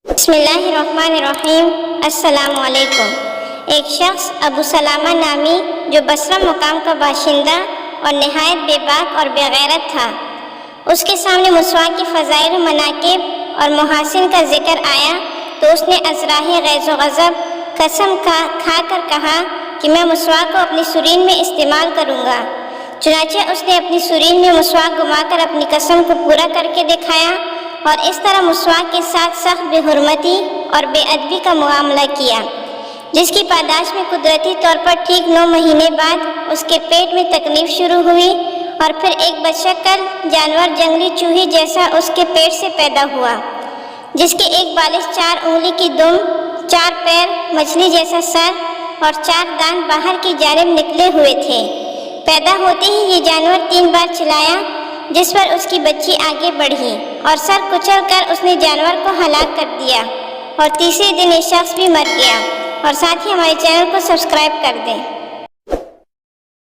بسم اللہ الرحمن الرحیم۔ السلام علیکم۔ ایک شخص ابو سلامہ نامی جو بصرہ مقام کا باشندہ اور نہایت بے باک اور بے غیرت تھا، اس کے سامنے مسواک کی فضائل و مناقب اور محاسن کا ذکر آیا تو اس نے ازراہ غیظ و غضب قسم کھا کر کہا کہ میں مسواک کو اپنی سرین میں استعمال کروں گا۔ چنانچہ اس نے اپنی سرین میں مسواک گما کر اپنی قسم کو پورا کر کے دکھایا اور اس طرح مسواک کے ساتھ سخت بے حرمتی اور بے ادبی کا معاملہ کیا، جس کی پاداش میں قدرتی طور پر ٹھیک 9 مہینے بعد اس کے پیٹ میں تکلیف شروع ہوئی اور پھر ایک بدشکل جانور جنگلی چوہے جیسا اس کے پیٹ سے پیدا ہوا، جس کے ایک بالش 4 انگلی کی دم، 4 پیر، مچھلی جیسا سر اور 4 دان باہر کی جانب نکلے ہوئے تھے۔ پیدا ہوتے ہی یہ جانور 3 بار چلایا، جس پر اس کی بچی آگے بڑھی اور سر کچل کر اس نے جانور کو ہلاک کر دیا، اور تیسرے دن یہ شخص بھی مر گیا۔ اور ساتھ ہی ہمارے چینل کو سبسکرائب کر دیں۔